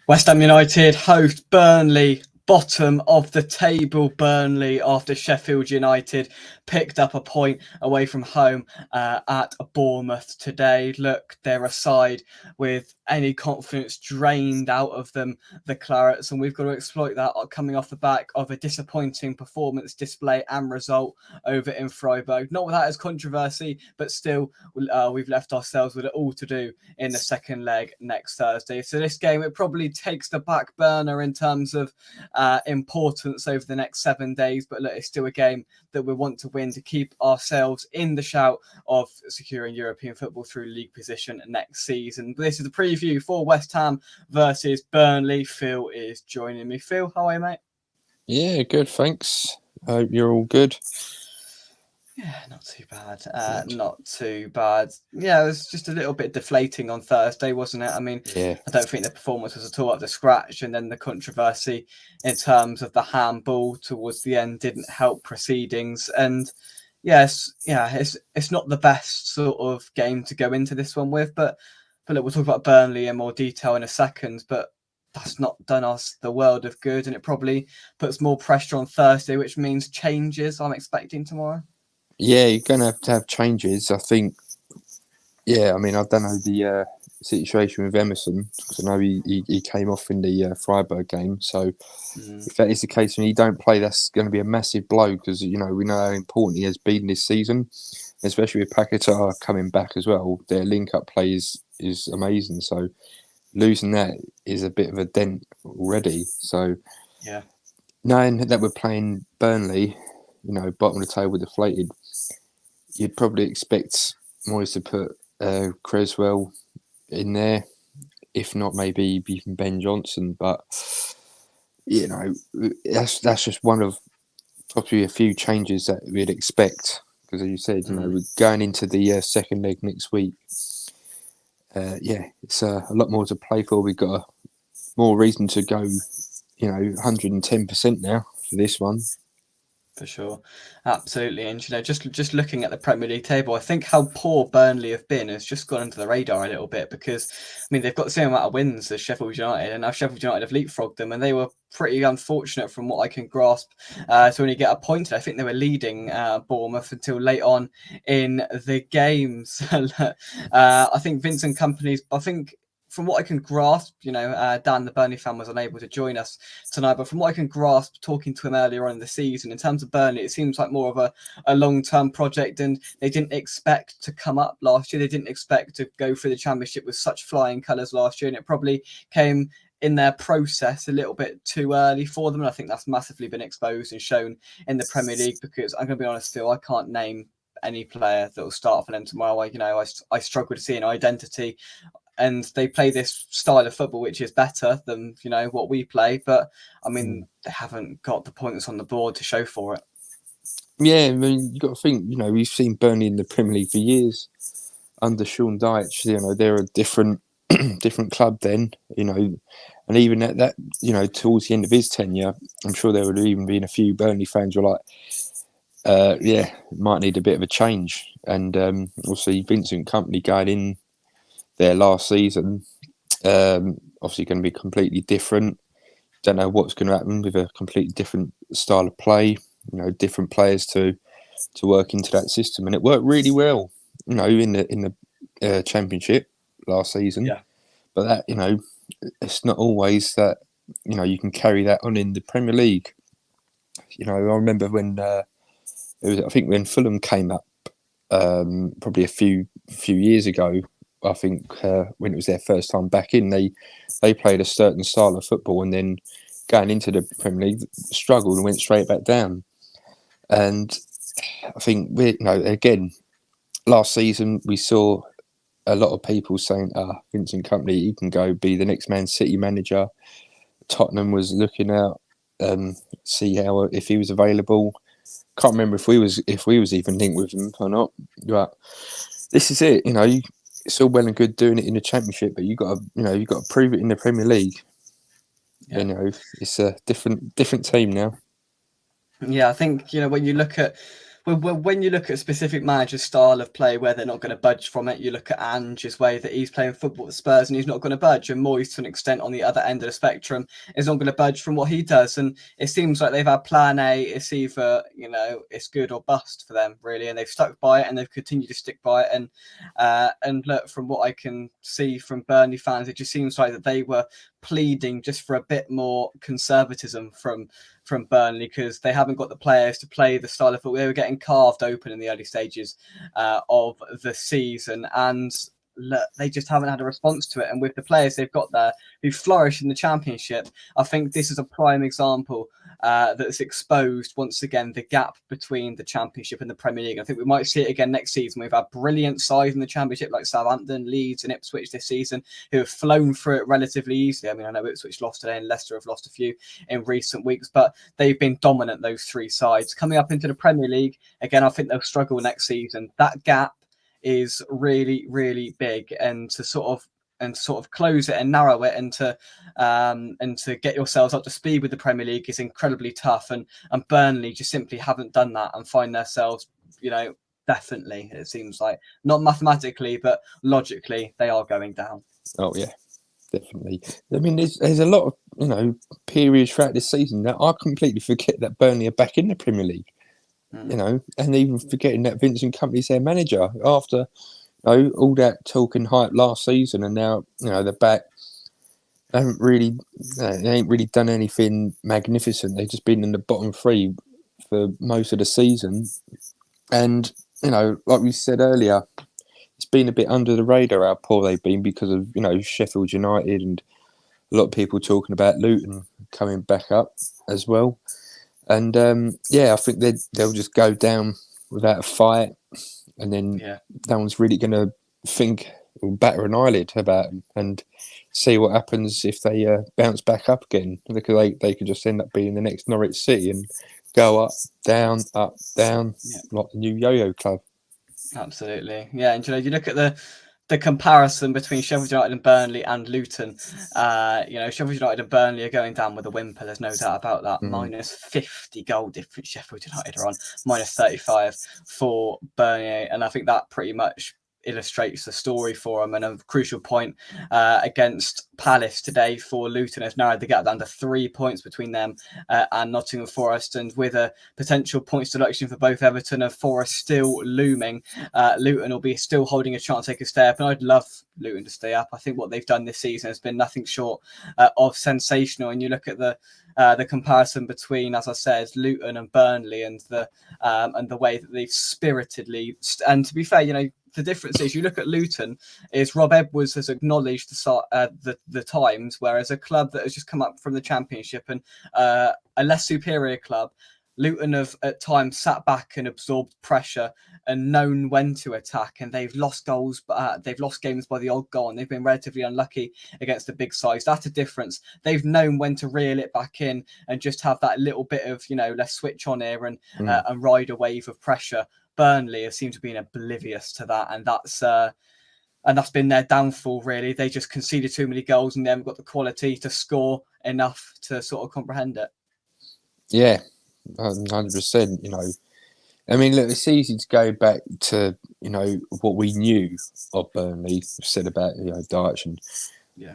West Ham United host Burnley, bottom of the table. Burnley, after Sheffield United picked up a point away from home at Bournemouth today. Look, they're a side with any confidence drained out of them, the Clarets, and we've got to exploit that coming off the back of a disappointing performance, display, and result over in Freiburg. Not without its controversy, but still, we've left ourselves with it all to do in the second leg next Thursday. So this game, it probably takes the back burner in terms of importance over the next 7 days. But look, it's still a game that we want to win to keep ourselves in the shout of securing European football through league position next season. This is the preview for West Ham versus Burnley. Phil is joining me. Phil, how are you, mate? Yeah, good, thanks. Hope you're all good. Yeah, not too bad. Not too bad. Yeah, it was just a little bit deflating on Thursday, wasn't it? I mean, Yeah, I don't think the performance was at all up to scratch, and then the controversy in terms of the handball towards the end didn't help proceedings. And yes, it's not the best sort of game to go into this one with, but look, we'll talk about Burnley in more detail in a second, but that's not done us the world of good, and it probably puts more pressure on Thursday, which means changes I'm expecting tomorrow. yeah, you're gonna have to have changes. I think. Yeah, I mean, I don't know the situation with Emerson because I know he came off in the Freiburg game. So if that is the case and he don't play, that's going to be a massive blow because we know how important he has been this season, especially with Paquetá coming back as well. Their link-up play is amazing. So losing that is a bit of a dent already. So Yeah. knowing that we're playing Burnley, bottom of the table deflated, you'd probably expect Moyes to put Creswell in there, if not maybe even Ben Johnson. But that's just one of probably a few changes that we'd expect because, as you said, we're going into the second leg next week. It's a lot more to play for. We've got more reason to go, 110% now for this one. For sure, absolutely, and just looking at the Premier League table, I think how poor Burnley have been has just gone under the radar a little bit because, I mean, they've got the same amount of wins as Sheffield United, and now Sheffield United have leapfrogged them, and they were pretty unfortunate from what I can grasp to only get appointed. I think they were leading Bournemouth until late on in the games. I think Vincent Company's. I think from what I can grasp, Dan, the Burnley fan, was unable to join us tonight, but from what I can grasp, talking to him earlier on in the season, in terms of Burnley, it seems like more of a long-term project, and they didn't expect to come up last year. They didn't expect to go through the Championship with such flying colours last year, and it probably came in their process a little bit too early for them. And I think that's massively been exposed and shown in the Premier League because I'm going to be honest, Phil, I can't name any player that will start for them tomorrow. I struggle to see an identity, and they play this style of football which is better than what we play, but I mean they haven't got the points on the board to show for it. Yeah, I mean you got to think. We've seen Burnley in the Premier League for years under Sean Dyche. They're a different different club then. And even at that, towards the end of his tenure, I'm sure there would have even been a few Burnley fans who were like, might need a bit of a change. And also Vincent Company going in there last season, obviously going to be completely different. Don't know what's going to happen with a completely different style of play. Different players to work into that system, and it worked really well. In the Championship last season, Yeah. but that it's not always that you can carry that on in the Premier League. I remember when I think when Fulham came up, probably a few years ago. I think when it was their first time back in, they played a certain style of football, and then going into the Premier League struggled and went straight back down. And I think again, last season we saw a lot of people saying, Vincent Company, he can go be the next Man City manager. Tottenham was looking out, see how if he was available. Can't remember if we was even linked with him or not. But this is it, it's all well and good doing it in the Championship, but you got to prove it in the Premier League. Yeah. It's a different team now. Yeah, I think when you look at when you look at a specific manager's style of play where they're not going to budge from it, you look at Ange's way that he's playing football at Spurs and he's not going to budge, and Moyes to an extent on the other end of the spectrum is not going to budge from what he does. And it seems like they've had plan A. It's either, it's good or bust for them, really, and they've stuck by it and they've continued to stick by it. And look, from what I can see from Burnley fans, it just seems like that they were pleading just for a bit more conservatism from Burnley, because they haven't got the players to play the style of football. They were getting carved open in the early stages of the season, and look, they just haven't had a response to it. And with the players they've got there who flourish in the Championship, I think this is a prime example that's exposed once again the gap between the Championship and the Premier League. I think we might see it again next season. We've had brilliant sides in the Championship like Southampton, Leeds and Ipswich this season who have flown through it relatively easily. I mean, I know Ipswich lost today and Leicester have lost a few in recent weeks, but they've been dominant, those three sides. Coming up into the Premier League, again, I think they'll struggle next season. That gap is really, really big, and to sort of close it and narrow it, and to get yourselves up to speed with the Premier League is incredibly tough. And Burnley just simply haven't done that and find themselves, definitely, it seems like, not mathematically, but logically, they are going down. Oh, yeah, definitely. I mean, there's a lot of, periods throughout this season that I completely forget that Burnley are back in the Premier League. And even forgetting that Vincent Kompany's their manager after all that talk and hype last season, and now they're back. They ain't really done anything magnificent. They've just been in the bottom three for most of the season, and like we said earlier, it's been a bit under the radar how poor they've been because of Sheffield United and a lot of people talking about Luton coming back up as well. And I think they'll just go down without a fight, and then no one's really going to think or batter an eyelid about them and see what happens if they bounce back up again. Because they could just end up being the next Norwich City and go up, down, like the new yo-yo club. Absolutely, yeah. And you look at the comparison between Sheffield United and Burnley and Luton. Sheffield United and Burnley are going down with a whimper. There's no doubt about that. Minus 50 goal difference Sheffield United are on, minus 35 for Burnley, and I think that pretty much illustrates the story for them. And a crucial point against Palace today for Luton has narrowed the gap down to 3 points between them and Nottingham Forest, and with a potential points deduction for both Everton and Forest still looming, Luton will be still holding a chance they could stay up, and I'd love Luton to stay up. I think what they've done this season has been nothing short of sensational, and you look at the comparison between, as I said, Luton and Burnley, and the way that they've spiritedly, and to be fair, the difference is, you look at Luton, is Rob Edwards has acknowledged the times, whereas a club that has just come up from the Championship and a less superior club, Luton have at times sat back and absorbed pressure and known when to attack, and they've lost goals, they've lost games by the odd goal, and they've been relatively unlucky against the big sides. That's a difference. They've known when to reel it back in and just have that little bit of, let's switch on here and ride a wave of pressure. Burnley have seemed to be oblivious to that, and that's been their downfall, really. They just conceded too many goals and they haven't got the quality to score enough to sort of comprehend it. Yeah, 100%. I mean, look, it's easy to go back to what we knew of Burnley, said about Dyche and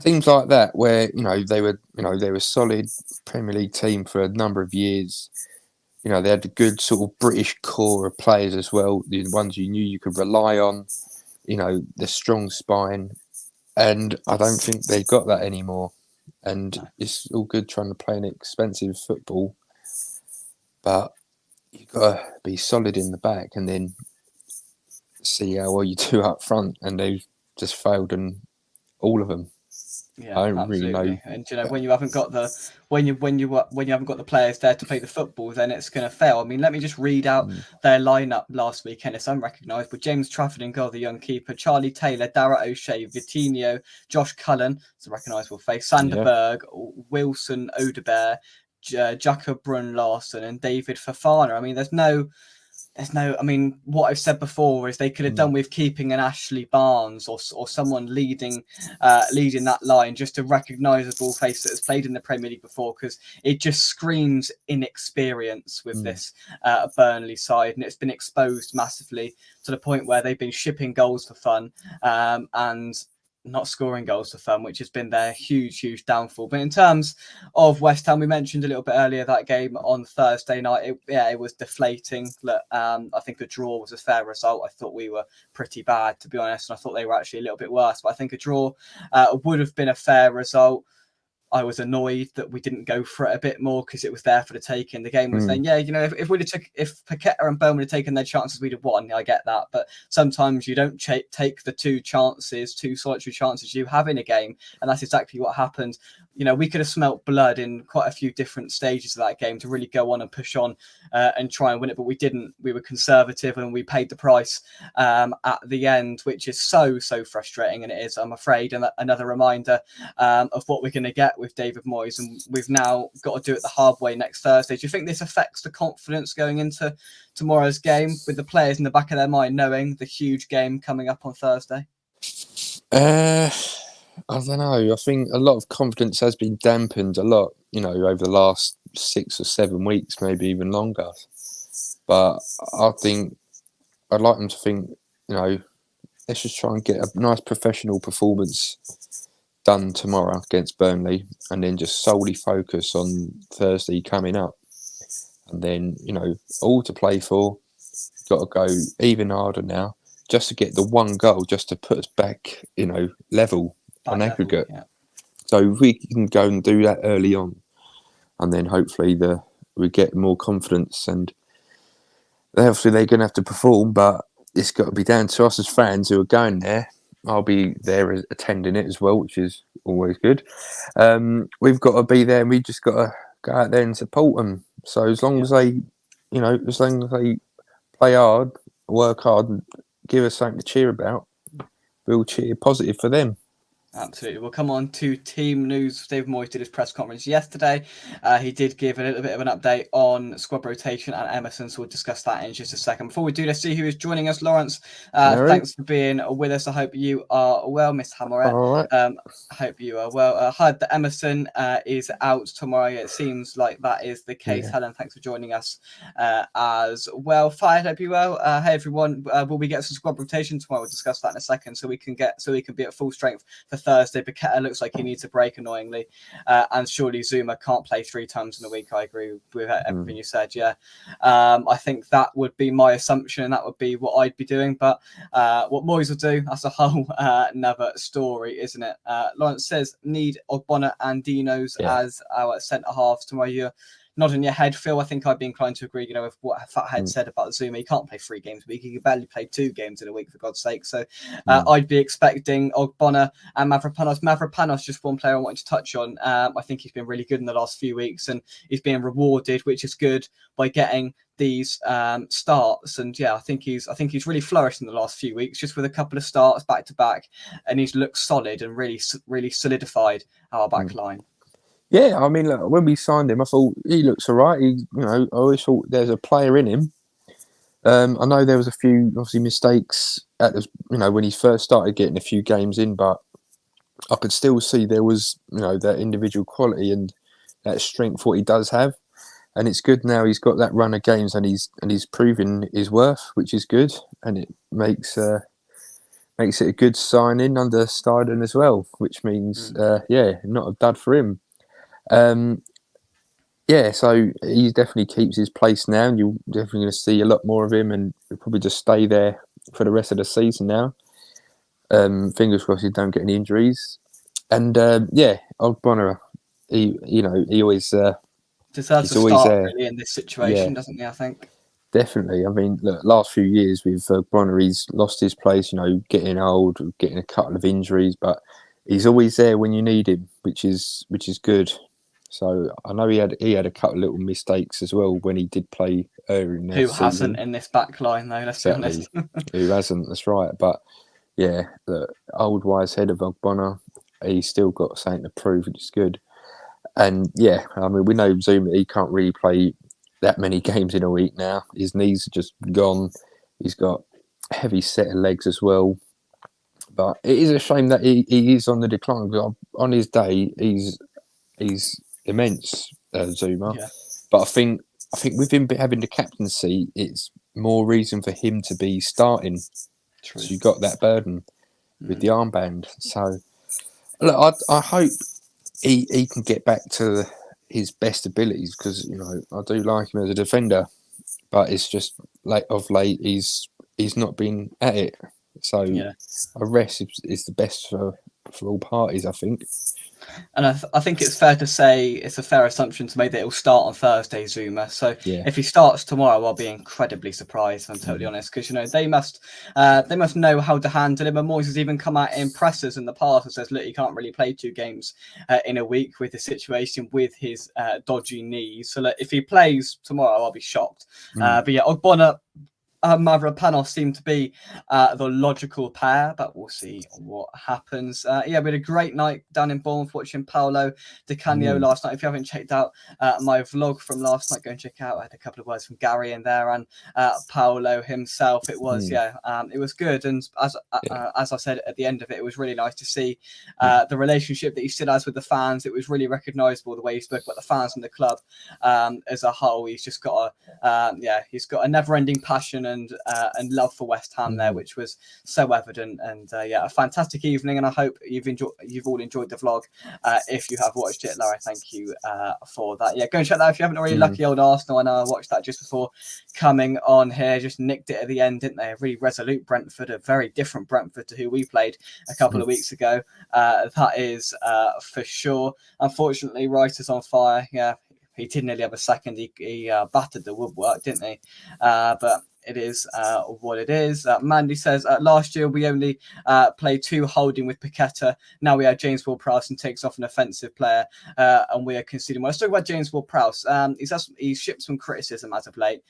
things like that, where they were a solid Premier League team for a number of years. They had a good sort of British core of players as well, the ones you knew you could rely on, the strong spine. And I don't think they've got that anymore. And it's all good trying to play an expensive football, but you've got to be solid in the back and then see how well you do up front. And they've just failed in all of them. Yeah, I don't really know. And when you haven't got when you haven't got the players there to play the football, then it's going to fail. I mean, let me just read out their lineup last weekend. It's unrecognised, but James Trafford and goal, the young keeper, Charlie Taylor, Dara O'Shea, Vitinho, Josh Cullen, it's a recognisable face, Sander Berg, Wilson Odobert, Jakob Brun Larson, and David Fofana. I mean, there's there's no, I mean, what I've said before is they could have done with keeping an Ashley Barnes or someone leading that line, just a recognisable face that has played in the Premier League before, because it just screams inexperience with this Burnley side, and it's been exposed massively to the point where they've been shipping goals for fun and not scoring goals for fun, which has been their huge downfall. But in terms of West Ham, we mentioned a little bit earlier that game on Thursday night. It was deflating. Look, I think a draw was a fair result. I thought we were pretty bad, to be honest, and I thought they were actually a little bit worse. But I think a draw would have been a fair result. I was annoyed that we didn't go for it a bit more because it was there for the taking. The game was saying, if Paqueta and Bowman had taken their chances, we'd have won. I get that, but sometimes you don't take the two solitary chances you have in a game, and that's exactly what happened. We could have smelt blood in quite a few different stages of that game to really go on and push on and try and win it, but we didn't. We were conservative and we paid the price at the end, which is so frustrating, and it is, I'm afraid, another reminder of what we're going to get with David Moyes, and we've now got to do it the hard way next Thursday. Do you think this affects the confidence going into tomorrow's game, with the players in the back of their mind knowing the huge game coming up on Thursday? I don't know. I think a lot of confidence has been dampened a lot, over the last 6 or 7 weeks, maybe even longer. But I think I'd like them to think, let's just try and get a nice professional performance done tomorrow against Burnley, and then just solely focus on Thursday coming up. And then, all to play for. Got to go even harder now, just to get the one goal, just to put us back, level on aggregate. Yeah. So if we can go and do that early on, and then hopefully we get more confidence, and obviously they're going to have to perform, but it's got to be down to us as fans who are going there. I'll be there attending it as well, which is always good. We've got to be there, and we just got to go out there and support them. So as long as they, as long as they play hard, work hard, and give us something to cheer about, we'll cheer positive for them. Absolutely. We'll come on to team news. David Moyes did his press conference yesterday. He did give a little bit of an update on squad rotation and Emerson, so we'll discuss that in just a second. Before we do, let's see who is joining us. Lawrence, thanks for being with us. I hope you are well, Miss Hammerett. All right. I hope you are well. Heard that Emerson is out tomorrow. It seems like that is the case. Yeah. Helen, thanks for joining us as well. Fired, hope you well. Hey everyone, will we get some squad rotation tomorrow? We'll discuss that in a second, so we can be at full strength for Thursday. Paqueta looks like he needs a break, annoyingly, and surely Zuma can't play 3 times in a week. I agree with everything you said. Yeah, I think that would be my assumption, and that would be what I'd be doing. But what Moyes will do, that's a whole another story, isn't it? Lawrence says need Ogbonna and Dinos as our centre halves tomorrow. You're nodding your head, Phil. I think I'd be inclined to agree, with what Fathead said about Zuma. He can't play 3 games a week. He can barely play 2 games in a week, for God's sake. So I'd be expecting Ogbonna and Mavropanos. Mavropanos, just one player I wanted to touch on. I think he's been really good in the last few weeks, and he's being rewarded, which is good, by getting these starts. And I think he's really flourished in the last few weeks, just with a couple of starts back to back, and he's looked solid and really solidified our back line. Yeah, I mean, look, when we signed him, I thought he looks all right. I always thought there's a player in him. I know there was a few, obviously, mistakes when he first started getting a few games in, but I could still see there was, that individual quality and that strength what he does have. And it's good now he's got that run of games, and he's proving his worth, which is good, and it makes it a good signing under Steiden as well, which means not a dud for him. So he definitely keeps his place now, and you're definitely going to see a lot more of him, and he'll probably just stay there for the rest of the season now. Fingers crossed he don't get any injuries. And Ogbonna, he always deserves a start really in this situation, doesn't he? I think definitely. I mean, look, last few years with Ogbonna, he's lost his place. Getting old, getting a couple of injuries, but he's always there when you need him, which is good. So I know he had a couple of little mistakes as well when he did play earlier in the season. Who hasn't in this back line, though? Let's be honest. Who hasn't? That's right. But the old wise head of Ogbonna, he's still got something to prove, which is good. And I mean, we know Zuma, he can't really play that many games in a week now. His knees are just gone. He's got a heavy set of legs as well. But it is a shame that he is on the decline. Because on his day, he's immense, Zuma. Yeah, But I think with him having the captaincy, it's more reason for him to be starting. true. So you got that burden with the armband. So look, I hope he can get back to his best abilities, because I do like him as a defender, but it's just of late he's not been at it. So Yeah. a rest is the best for all parties, I think. And I think it's fair to say it's a fair assumption to make that he'll start on Thursday, Zuma. So Yeah. if he starts tomorrow, I'll be incredibly surprised, if I'm totally honest, because they must know how to handle him. And Moyes has even come out in pressers in the past and says, look, he can't really play 2 games in a week with the situation with his dodgy knees. So look, if he plays tomorrow, I'll be shocked. But yeah, Ogbonna, Mavropanos seem to be the logical pair, but we'll see what happens. We had a great night down in Bournemouth watching Paolo Di Canio last night. If you haven't checked out my vlog from last night, go and check out. I had a couple of words from Gary in there and Paolo himself. It was it was good. And as I said at the end of it, it was really nice to see the relationship that he still has with the fans. It was really recognisable the way he spoke about the fans and the club as a whole. He's just got he's got a never-ending passion and love for West Ham there, which was so evident. And a fantastic evening, and I hope you've all enjoyed the vlog. If you have watched it, Lara, thank you for that. Yeah, go and check that if you haven't already. Lucky old Arsenal, and I watched that just before coming on here. Just nicked it at the end, didn't they? A really resolute Brentford, a very different Brentford to who we played a couple of weeks ago. That is for sure. Unfortunately, Writer's on fire. Yeah, he did nearly have a second. He battered the woodwork, didn't he? But it is what it is. Mandy says, last year we only played 2 holding with Paqueta. Now we have James Ward-Prowse and takes off an offensive player, and we are conceding. Well, let's talk about James Ward-Prowse. He's shipped some criticism as of late.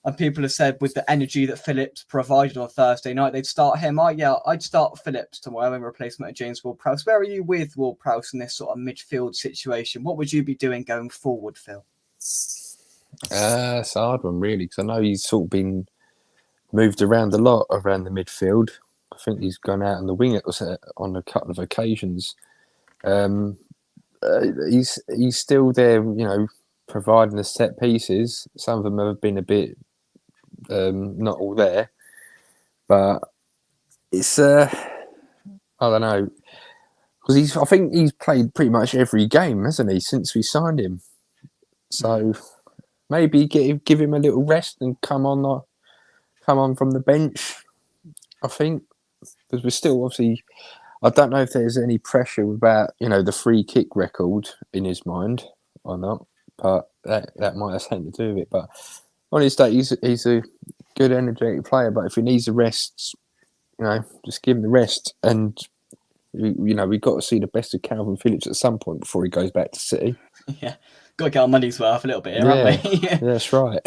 And people have said with the energy that Phillips provided on Thursday night, they'd start him. I'd start Phillips tomorrow in replacement of James Ward-Prowse. Where are you with Ward-Prowse in this sort of midfield situation? What would you be doing going forward, Phil? It's a hard one, really, because I know he's sort of been moved around a lot around the midfield. I think he's gone out on the wing on a couple of occasions. He's still there, providing the set pieces. Some of them have been a bit not all there, but it's I don't know, because I think he's played pretty much every game, hasn't he, since we signed him? So maybe give him a little rest and come on from the bench. I think, because we're still obviously. I don't know if there's any pressure about the free kick record in his mind or not, but that might have something to do with it. But on his day, he's a good, energetic player. But if he needs a rest, just give him the rest. And we've got to see the best of Calvin Phillips at some point before he goes back to City. Yeah, got to get our money's worth a little bit here, haven't we? Yeah, that's right.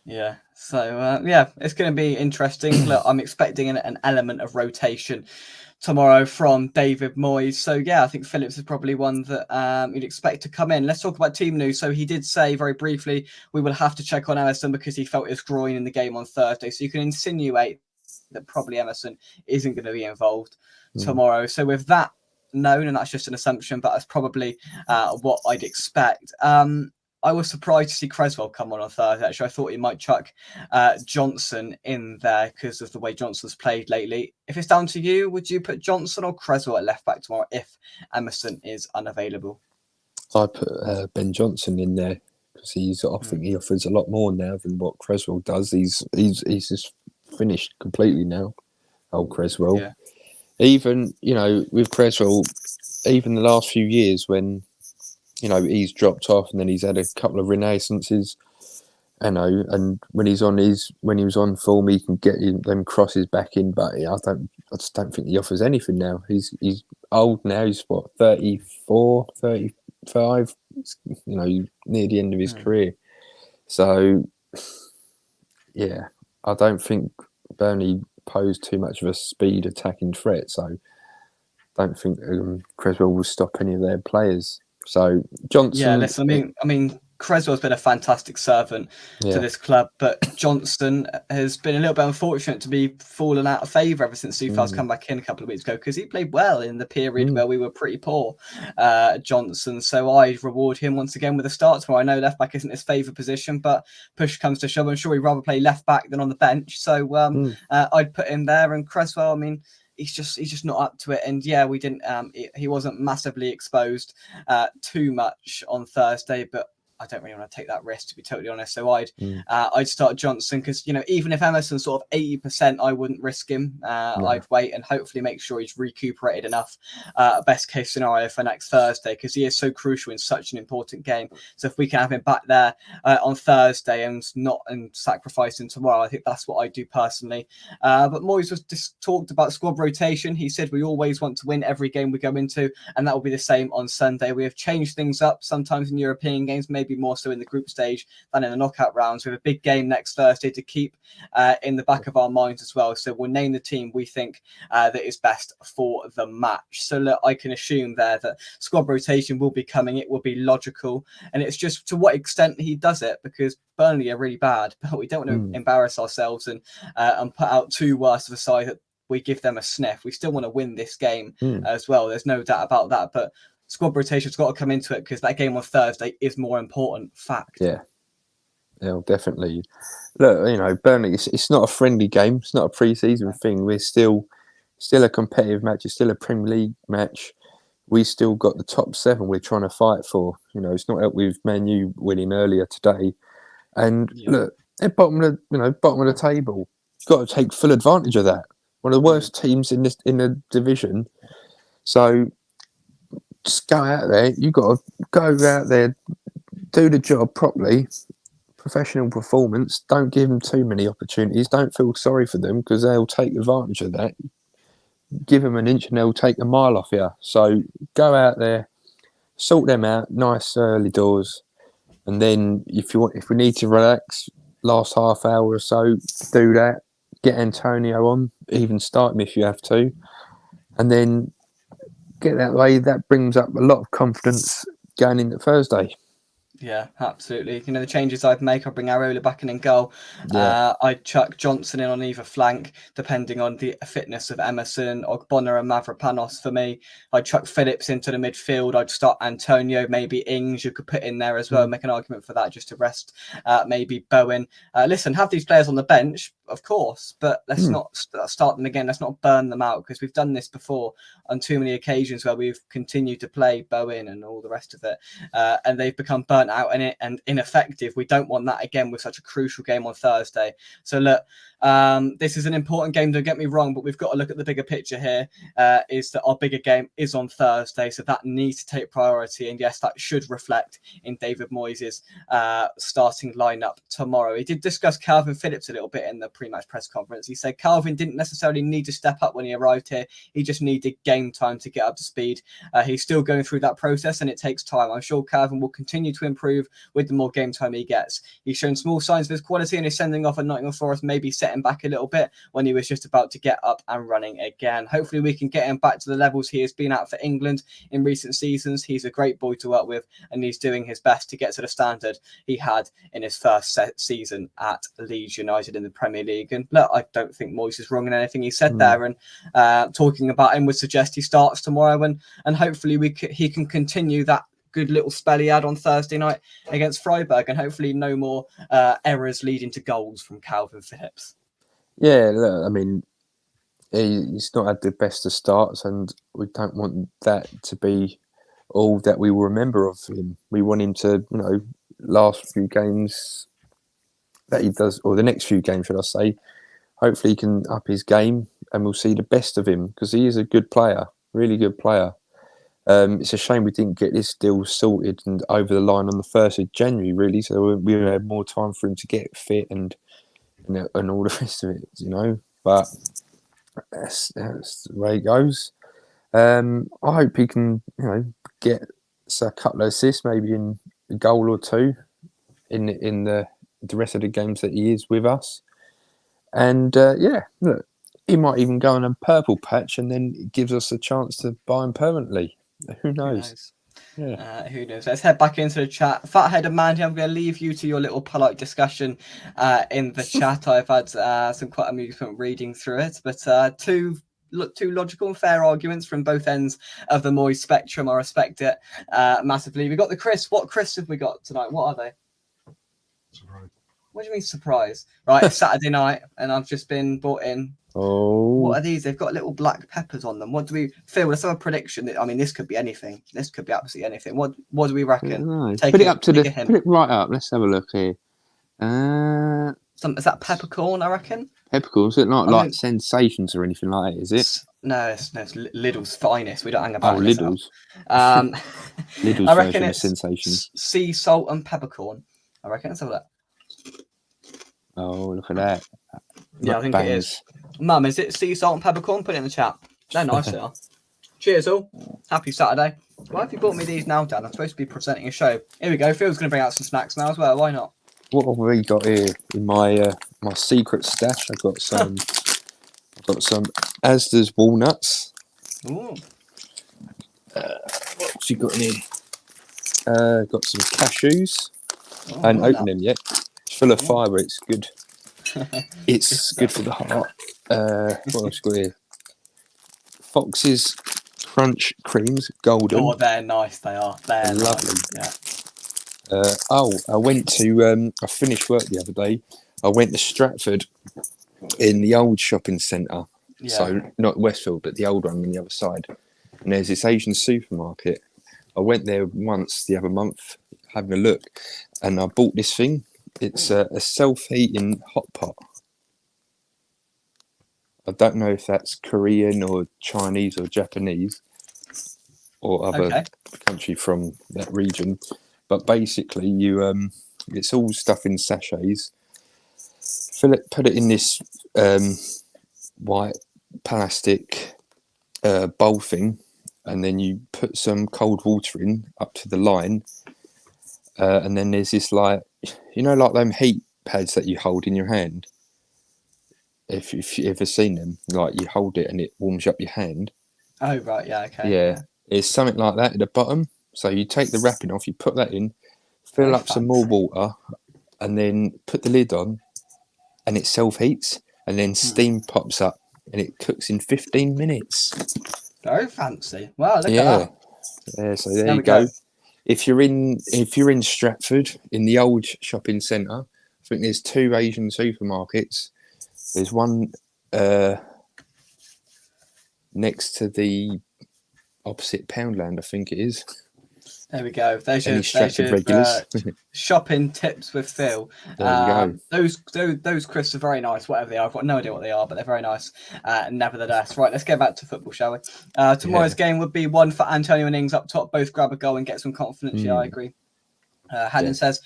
Yeah. So it's going to be interesting. Look, I'm expecting an element of rotation tomorrow from David Moyes. So I think Phillips is probably one that you'd expect to come in. Let's talk about team news. So he did say very briefly we will have to check on Emerson because he felt his groin in the game on Thursday. So you can insinuate that probably Emerson isn't going to be involved tomorrow. So with that known, and that's just an assumption, but that's probably what I'd expect. I was surprised to see Creswell come on Thursday. Actually, I thought he might chuck Johnson in there because of the way Johnson's played lately. If it's down to you, would you put Johnson or Creswell at left back tomorrow if Emerson is unavailable? I put Ben Johnson in there because I think he offers a lot more now than what Creswell does. He's just finished completely now, old Creswell. Yeah. Even with Creswell, even the last few years when he's dropped off and then he's had a couple of renaissances, and when he was on form, he can get them crosses back in. But I just don't think he offers anything now. He's old now. He's 34, 35. Near the end of his career. So I don't think Burnley posed too much of a speed attacking threat. So I don't think Creswell will stop any of their players. So Johnson. Yeah, listen. I mean, Creswell's been a fantastic servant to Yeah. this club, but Johnson has been a little bit unfortunate to be fallen out of favour ever since Soufal's come back in a couple of weeks ago, because he played well in the period where we were pretty poor, Johnson. So I reward him once again with a start tomorrow. I know left back isn't his favourite position, but push comes to shove, I'm sure he'd rather play left back than on the bench. So I'd put him there. And Creswell, I mean, he's just not up to it. And yeah, we didn't. He wasn't massively exposed too much on Thursday, but I don't really want to take that risk, to be totally honest. So I'd start Johnson, because, you know, even if Emerson's sort of 80%, I wouldn't risk him. I'd wait and hopefully make sure he's recuperated enough, best case scenario, for next Thursday, because he is so crucial in such an important game. So if we can have him back there on Thursday and sacrifice him tomorrow, I think that's what I do personally. But Moyes was just talked about squad rotation. He said we always want to win every game we go into, and that will be the same on Sunday. We have changed things up sometimes in European games, maybe more so in the group stage than in the knockout rounds. We have a big game next Thursday to keep in the back of our minds as well. So we'll name the team we think that is best for the match. So look, I can assume there that squad rotation will be coming. It will be logical, and it's just to what extent he does it, because Burnley are really bad, but we don't want to embarrass ourselves and put out too worse of a side that we give them a sniff. We still want to win this game as well. There's no doubt about that, but squad rotation's got to come into it, because that game on Thursday is more important. Fact. Yeah, definitely. Look, you know, Burnley, it's not a friendly game. It's not a pre-season thing. We're still a competitive match. It's still a Premier League match. We still got the top 7 we're trying to fight for. You know, it's not helped with Man U winning earlier today. And look, they're bottom of the table. You've got to take full advantage of that. One of the worst teams in the division. So just go out there. You've got to go out there, do the job properly, professional performance. Don't give them too many opportunities. Don't feel sorry for them, because they'll take advantage of that. Give them an inch and they'll take a mile off you. So go out there, sort them out, nice early doors, and then if we need to relax, last half hour or so, do that. Get Antonio on, even start him if you have to, and then get that way. That brings up a lot of confidence going into Thursday. Yeah, absolutely. You know, the changes I'd make, I'd bring Areola back in goal. I'd chuck Johnson in on either flank, depending on the fitness of Emerson, Ogbonna and Mavropanos for me. I'd chuck Phillips into the midfield. I'd start Antonio, maybe Ings you could put in there as well, make an argument for that, just to rest maybe Bowen. Listen, have these players on the bench, of course, but let's not start them again. Let's not burn them out, because we've done this before on too many occasions where we've continued to play Bowen and all the rest of it, and they've become burnt out in it and ineffective. We don't want that again with such a crucial game on Thursday. So look, this is an important game, don't get me wrong, but we've got to look at the bigger picture here, is that our bigger game is on Thursday, so that needs to take priority, and yes, that should reflect in David Moyes' starting lineup tomorrow. He did discuss Calvin Phillips a little bit in the pre-match press conference. He said Calvin didn't necessarily need to step up when he arrived here, he just needed game time to get up to speed. He's still going through that process, and it takes time. I'm sure Calvin will continue to improve with the more game time he gets. He's shown small signs of his quality, and his sending off at Nottingham Forest maybe set him back a little bit when he was just about to get up and running again. Hopefully we can get him back to the levels he has been at for England in recent seasons. He's a great boy to work with, and he's doing his best to get to the standard he had in his first season at Leeds United in the Premier League. And look, I don't think Moyes is wrong in anything he said there, and talking about him would suggest he starts tomorrow, and hopefully he can continue that good little spell he had on Thursday night against Freiburg, and hopefully no more errors leading to goals from Calvin Phillips. Yeah, look, I mean, he's not had the best of starts, and we don't want that to be all that we will remember of him. We want him to, you know, last few games that he does, or the next few games, should I say, hopefully he can up his game and we'll see the best of him, because he is a good player, really good player. It's a shame we didn't get this deal sorted and over the line on the 1st of January, really, so we had more time for him to get fit and all the rest of it, you know. But that's the way it goes. I hope he can, you know, get a couple of assists, maybe in a goal or two in the rest of the games that he is with us. And yeah, look, he might even go on a purple patch, and then it gives us a chance to buy him permanently. Who knows? Yeah. Who knows? Let's head back into the chat. Fathead and Mandy, I'm going to leave you to your little polite discussion in the chat. I've had some quite amusement reading through it, but two logical and fair arguments from both ends of the Moyes spectrum. I respect it massively. We've got the Chris. What Chris have we got tonight? What are they? Surprise. What do you mean surprise? Right, it's Saturday night and I've just been brought in. Oh. What are these? They've got little black peppers on them. What do we feel? Let's have a prediction. I mean, this could be anything. This could be absolutely anything. What do we reckon? Put it right up. Let's have a look here. Is that peppercorn? I reckon. Peppercorn. Is it not like Sensations or anything like that? Is it? No, it's Lidl's finest. We don't hang about. Lidl's. Lidl's I reckon version it's of Sensations. Sea salt and peppercorn. I reckon. Let's have a look. Oh, look at that. Yeah, I think it is. Mum, is it sea salt and peppercorn? Put it in the chat. They're nice, they are. Cheers, all. Happy Saturday. Why have you bought me these now, Dan? I'm supposed to be presenting a show. Here we go. Phil's going to bring out some snacks now as well. Why not? What have we got here in my my secret stash? I've got some Asda's walnuts. Ooh. What's you got in here? Got some cashews. I haven't opened them yet. It's full of fibre. It's good. It's good for the heart. What else got here? Fox's Crunch Creams, golden. Oh, they're nice. They are. They're lovely. Nice. Yeah. I went to. I finished work the other day. I went to Stratford in the old shopping centre. Yeah. So not Westfield, but the old one on the other side. And there's this Asian supermarket. I went there once the other month, having a look, and I bought this thing. It's a self-heating hot pot. I don't know if that's Korean or Chinese or Japanese or other country from that region, but basically it's all stuff in sachets. Put it in this white plastic bowl thing, and then you put some cold water in up to the line, and then there's this like them heat pads that you hold in your hand. If you've ever seen them, like you hold it and it warms up your hand. Oh right, yeah, okay. Yeah, it's something like that at the bottom. So you take the wrapping off, you put that in, fill up some more water, and then put the lid on, and it self-heats, and then steam pops up, and it cooks in 15 minutes. Very fancy. Wow, look at that. Yeah, so there you go. If you're in Stratford, in the old shopping centre, I think there's 2 Asian supermarkets. There's one next to the opposite Poundland, I think it is. There we go. There's your regulars. Shopping tips with Phil. There you go. Those crisps are very nice, whatever they are. I've got no idea what they are, but they're very nice. Nevertheless, right, let's get back to football, shall we? Tomorrow's game would be one for Antonio and Ings up top. Both grab a goal and get some confidence. Yeah, I agree. Haddon says,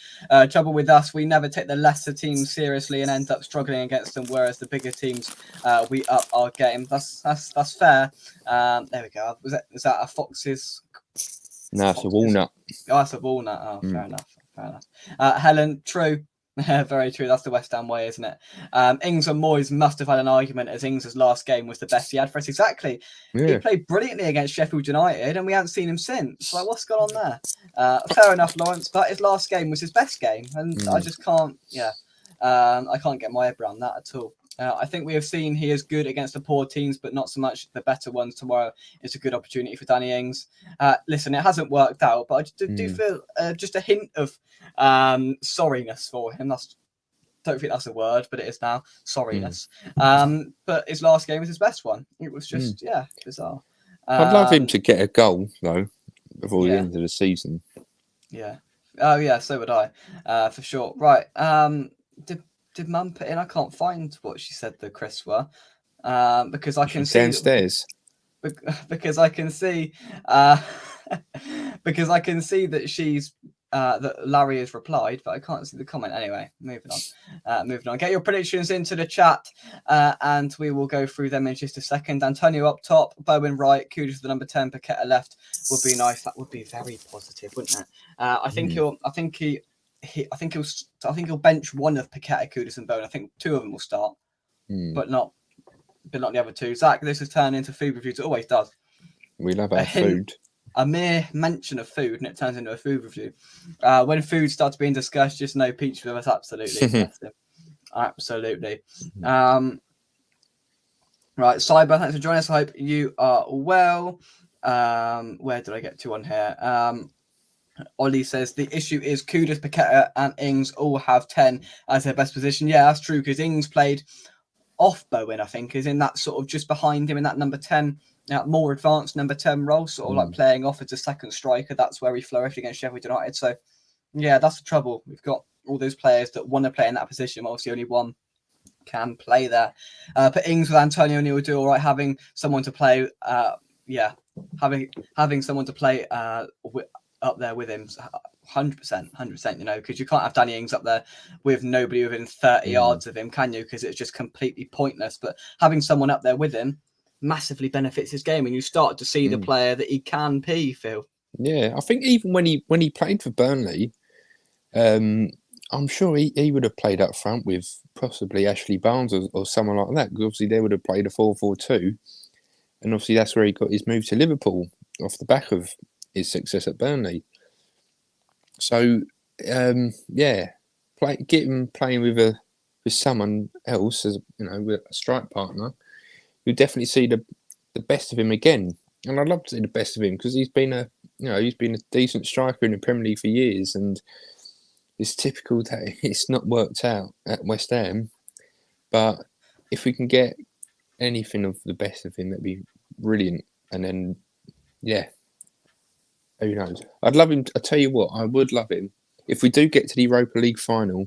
trouble with us, we never take the lesser teams seriously and end up struggling against them, whereas the bigger teams, we up our game. That's fair. There we go. Is that a Fox's? No, it's a walnut. Oh, it's a walnut. Oh, fair enough. Helen, true. Very true. That's the West Ham way, isn't it? Ings and Moyes must have had an argument as Ings' last game was the best he had for us. Exactly. Yeah. He played brilliantly against Sheffield United and we haven't seen him since. Like, what's gone on there? Fair enough, Lawrence, but his last game was his best game. And I just can't, I can't get my head around that at all. I think we have seen he is good against the poor teams, but not so much the better ones. Tomorrow is a good opportunity for Danny Ings. Listen, it hasn't worked out, but I do feel just a hint of sorriness for him. Don't think that's a word, but it is now. Sorriness. But his last game was his best one. It was just, bizarre. I'd love him to get a goal, though, before the end of the season. Yeah. Oh, yeah, so would I, for sure. Right. Did Mum put in? I can't find what she said the crisps were, because I can see downstairs. Because I can see, because I can see that she's that Larry has replied, but I can't see the comment. Anyway, moving on. Get your predictions into the chat, and we will go through them in just a second. Antonio up top, Bowen right, Kudus the number 10, Paqueta left would be nice. That would be very positive, wouldn't it? I think he'll bench one of Paqueta, Kudus, and Bowen. I think 2 of them will start, but not the other 2. Zach, this has turned into food reviews. It always does. We love our food. a mere mention of food and it turns into a food review. When food starts being discussed, just know Peach with us. Absolutely. Bless him. Absolutely. Right, Cyber, thanks for joining us. I hope you are well. Where did I get to on here? Ollie says the issue is Kudus, Paqueta, and Ings all have 10 as their best position. Yeah, that's true because Ings played off Bowen, I think, is in that sort of just behind him in that number 10, more advanced number 10 role, sort of like playing off as a second striker. That's where he flourished against Sheffield United. So, yeah, that's the trouble. We've got all those players that want to play in that position. Obviously, only one can play there. But Ings with Antonio Neal will do all right. Having someone to play, having someone to play up there with him, 100%, you know, because you can't have Danny Ings up there with nobody within 30 yards of him, can you? Because it's just completely pointless. But having someone up there with him massively benefits his game, and you start to see the player that he can be, Phil. Yeah, I think even when he played for Burnley, I'm sure he would have played up front with possibly Ashley Barnes or someone like that, because obviously they would have played a 4-4-2, and obviously that's where he got his move to Liverpool off the back of his success at Burnley. So, get him playing with someone else, as you know, with a strike partner, you'll definitely see the best of him again. And I'd love to see the best of him because he's been a decent striker in the Premier League for years, and it's typical that it's not worked out at West Ham. But if we can get anything of the best of him, that'd be brilliant. And then, who knows? I'd love him. I tell you what, I would love him if we do get to the Europa League final.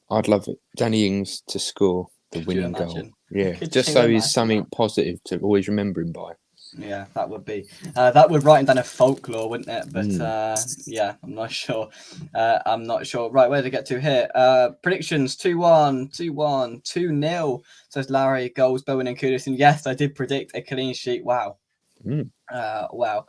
I'd love it, Danny Ings to score the winning goal. Yeah, just so he's something positive to always remember him by. Yeah, that would be that would write him down a folklore, wouldn't it? But I'm not sure. Right, where to get to here? Predictions 2-1, 2-1, 2-0. Says Larry, goals, Bowen and Kudus. And yes, I did predict a clean sheet. Wow. Wow.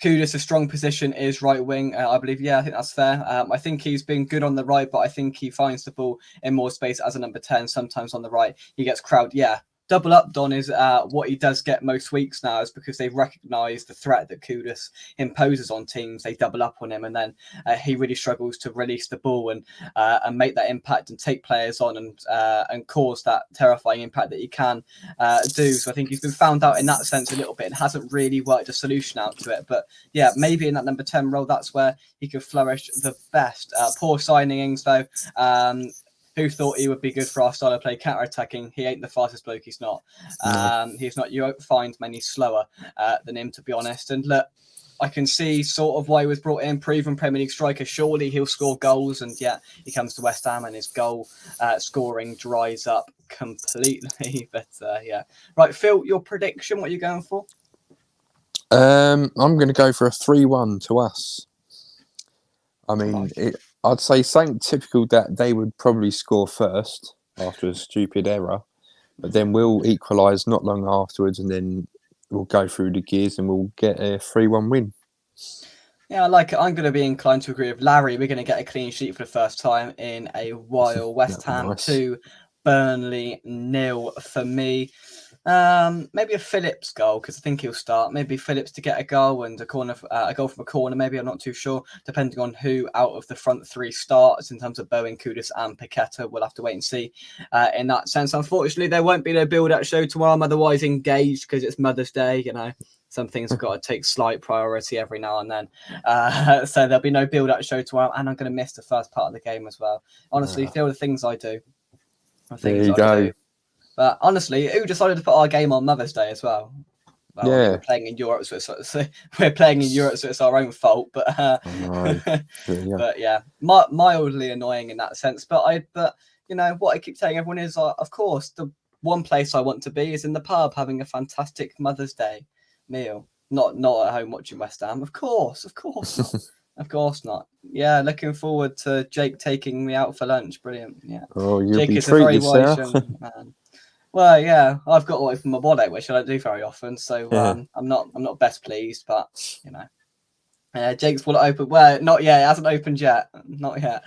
Kudus, a strong position is right wing, I believe. Yeah, I think that's fair. I think he's been good on the right, but I think he finds the ball in more space as a number 10, sometimes on the right. He gets crowd. Yeah. Double up, Don, is what he does get most weeks now, is because they've recognised the threat that Kudus imposes on teams. They double up on him, and then he really struggles to release the ball and make that impact and take players on and cause that terrifying impact that he can do. So I think he's been found out in that sense a little bit and hasn't really worked a solution out to it. But yeah, maybe in that number 10 role, that's where he could flourish the best. Poor signings, though. Who thought he would be good for our style of play, counter-attacking? He ain't the fastest bloke. He's not. He's not. You won't find many slower than him, to be honest. And look, I can see sort of why he was brought in, proven Premier League striker. Surely he'll score goals. And yeah, he comes to West Ham and his goal scoring dries up completely. But yeah. Right, Phil, your prediction, what are you going for? I'm going to go for a 3-1 to us. I mean, I'd say something typical that they would probably score first after a stupid error, but then we'll equalise not long afterwards, and then we'll go through the gears and we'll get a 3-1 win. Yeah, I like it. I'm going to be inclined to agree with Larry. We're going to get a clean sheet for the first time in a while. West Ham 2, Burnley 0 for me. Maybe a Phillips goal, because I think he'll start. Maybe Phillips to get a goal and a goal from a corner. Maybe, I'm not too sure, depending on who out of the front three starts in terms of Bowen, Kudus and Paqueta. We'll have to wait and see in that sense. Unfortunately, there won't be no build-up show tomorrow. I'm otherwise engaged because it's Mother's Day, you know. Some things have got to take slight priority every now and then. So there'll be no build-up show tomorrow, and I'm going to miss the first part of the game as well. Honestly, feel the things I do. There you go. But honestly, who decided to put our game on Mother's Day as well? Well, yeah, we're playing in Europe, so it's our own fault. But but yeah, mildly annoying in that sense. But you know what I keep telling everyone is, of course, the one place I want to be is in the pub having a fantastic Mother's Day meal, not at home watching West Ham. Of course not. Of course not. Yeah, looking forward to Jake taking me out for lunch. Brilliant. Yeah. Oh, you'll Jake be is a very treated, wise sir. young man. Well, yeah, I've got away from my body, which I don't do very often. So I'm not best pleased, but you know, Jake's will open. Well, not yet. It hasn't opened yet. Not yet.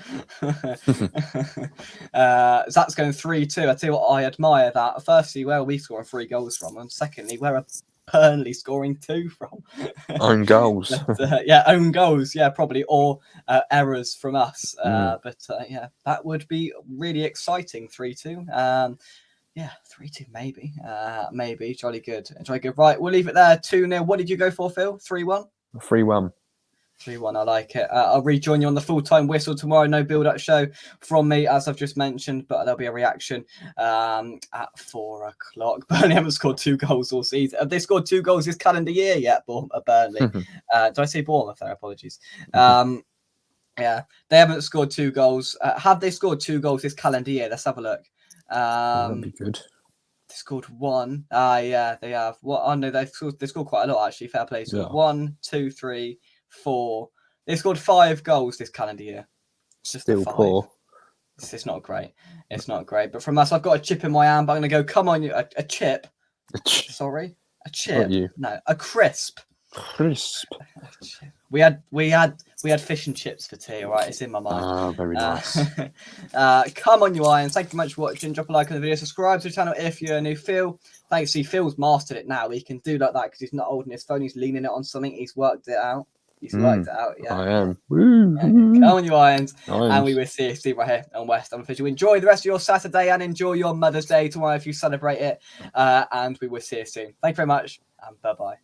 Zach's going 3-2. I tell you what, I admire that. Firstly, where are we scoring 3 goals from? And secondly, where are Burnley scoring 2 from. Own goals. But, yeah, own goals, yeah, probably, or errors from us. But yeah, that would be really exciting. 3-2. Yeah, 3-2 maybe. Maybe. Jolly good. Jolly good. Right, we'll leave it there. 2-0. What did you go for, Phil? 3-1? 3-1. 3-1, I like it. I'll rejoin you on the full-time whistle tomorrow. No build-up show from me, as I've just mentioned, but there'll be a reaction at 4 o'clock. Burnley haven't scored 2 goals all season. Have they scored 2 goals this calendar year yet, Burnley? Did I say Bournemouth there? Apologies. Yeah, they haven't scored 2 goals. Have they scored 2 goals this calendar year? Let's have a look. That'd be good. They scored 1. Yeah, they have. What? Oh no, they've scored quite a lot actually. Fair play. So 1, 2, 3, 4. They scored 5 goals this calendar year. Just Still poor. It's not great. It's not great. But from us, I've got a chip in my hand. But I'm going to go. Come on, a chip. Sorry, a chip. No, a crisp. Crisp. We had fish and chips for tea. All right, it's in my mind. Ah, very nice. Come on, you Irons. Thank you very much for watching. Drop a like on the video. Subscribe to the channel if you're new. Phil, thanks. See, Phil's mastered it now. He can do like that because he's not holding his phone. He's leaning it on something. He's worked it out. Worked it out. Yeah, I am. Yeah. Come on, you Irons. And we will see you right here on West Ham Official. Enjoy the rest of your Saturday and enjoy your Mother's Day tomorrow if you celebrate it. And we will see you soon. Thank you very much, and bye-bye.